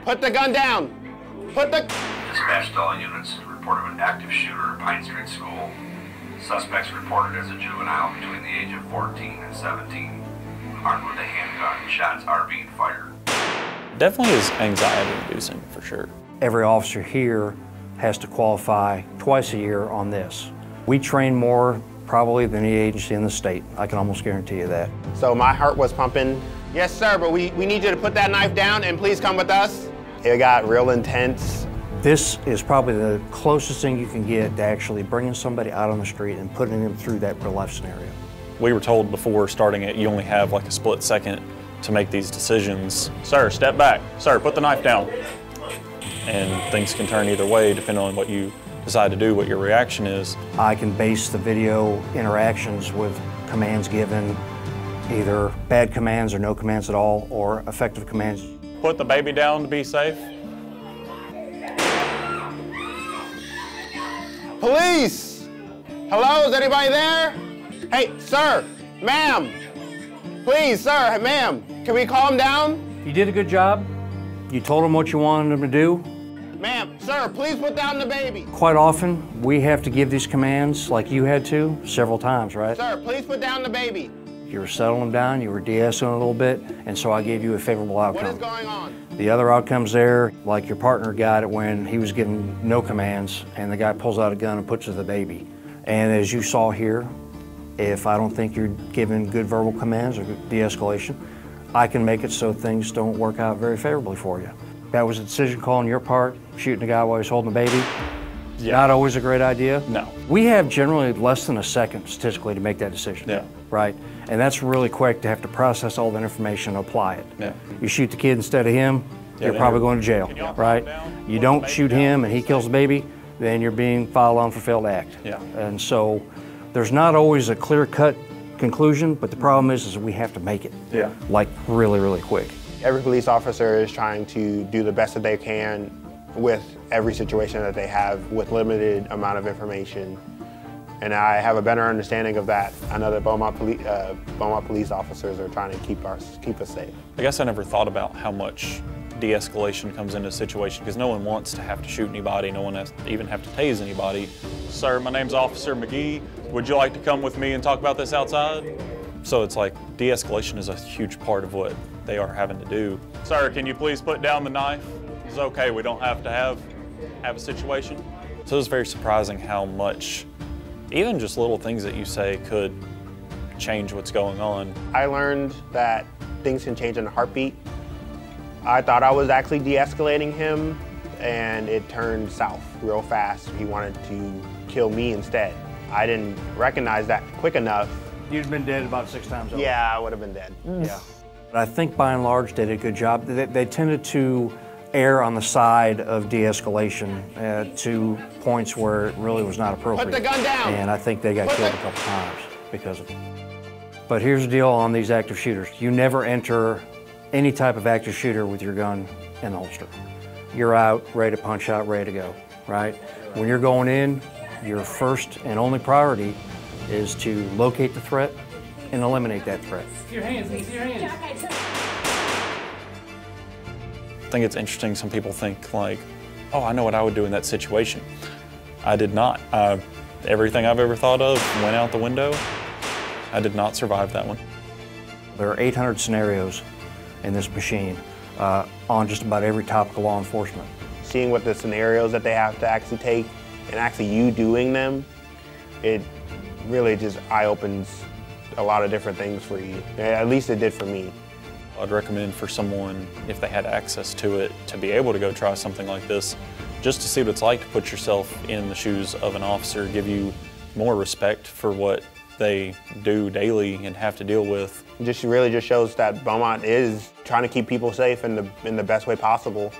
Put the gun down. Put the... Dispatched all units in report of an active shooter at Pine Street School. Suspects reported as a juvenile between the age of 14 and 17. Armed with a handgun, shots are being fired. Definitely is anxiety-inducing, for sure. Every officer here has to qualify twice a year on this. We train more probably than any agency in the state. I can almost guarantee you that. So my heart was pumping. Yes, sir, but we need you to put that knife down and please come with us. It got real intense. This is probably the closest thing you can get to actually bringing somebody out on the street and putting them through that real-life scenario. We were told before starting it, you only have like a split second to make these decisions. Sir, step back. Sir, put the knife down. And things can turn either way depending on what you decide to do, what your reaction is. I can base the video interactions with commands given, either bad commands or no commands at all, or effective commands. Put the baby down to be safe. Police! Hello, is anybody there? Hey, sir, ma'am. Please, sir, ma'am, can we calm down? You did a good job. You told them what you wanted them to do. Ma'am, sir, please put down the baby. Quite often, we have to give these commands, like you had to, several times, right? Sir, please put down the baby. You were settling them down, you were de-escalating a little bit, and so I gave you a favorable outcome. What is going on? The other outcomes there, like your partner got it when he was giving no commands, and the guy pulls out a gun and puts it to the baby. And as you saw here, if I don't think you're giving good verbal commands or de-escalation, I can make it so things don't work out very favorably for you. That was a decision call on your part, shooting a guy while he's holding a baby. Yeah. Not always a great idea. No. We have generally less than a second statistically to make that decision. Yeah. Right? And that's really quick to have to process all that information and apply it. Yeah. You shoot the kid instead of him, you're probably going to jail, right? You don't shoot him and he kills the baby, then you're being filed on for failed act. Yeah. And so there's not always a clear-cut conclusion, but the problem is we have to make it. Yeah. Like really, really quick. Every police officer is trying to do the best that they can with every situation that they have with limited amount of information. And I have a better understanding of that. I know that Beaumont police officers are trying to keep us safe. I guess I never thought about how much de-escalation comes into a situation because no one wants to have to shoot anybody, no one has to even have to tase anybody. Sir, my name's Officer McGee. Would you like to come with me and talk about this outside? So it's like de-escalation is a huge part of what they are having to do. Sir, can you please put down the knife? It's okay, we don't have to have a situation. So it's very surprising how much, even just little things that you say could change what's going on. I learned that things can change in a heartbeat. I thought I was actually de-escalating him, and it turned south real fast. He wanted to kill me instead. I didn't recognize that quick enough. You'd been dead about 6 times over. Yeah, I would have been dead. Yeah. But I think by and large they did a good job. They tended to err on the side of de-escalation to points where it really was not appropriate. Put the gun down! And I think they got killed a couple times because of it. But here's the deal on these active shooters. You never enter any type of active shooter with your gun in the holster. You're out, ready to punch out, ready to go, right? When you're going in, your first and only priority is to locate the threat and eliminate that threat. Your hands, your hands. I think it's interesting, some people think like, oh, I know what I would do in that situation. I did not. Everything I've ever thought of went out the window. I did not survive that one. There are 800 scenarios in this machine on just about every topic of law enforcement. Seeing what the scenarios that they have to actually take and actually you doing them, it really just eye-opens a lot of different things for you. At least it did for me. I'd recommend for someone, if they had access to it, to be able to go try something like this, just to see what it's like to put yourself in the shoes of an officer, give you more respect for what they do daily and have to deal with. It just really just shows that Beaumont is trying to keep people safe in the best way possible.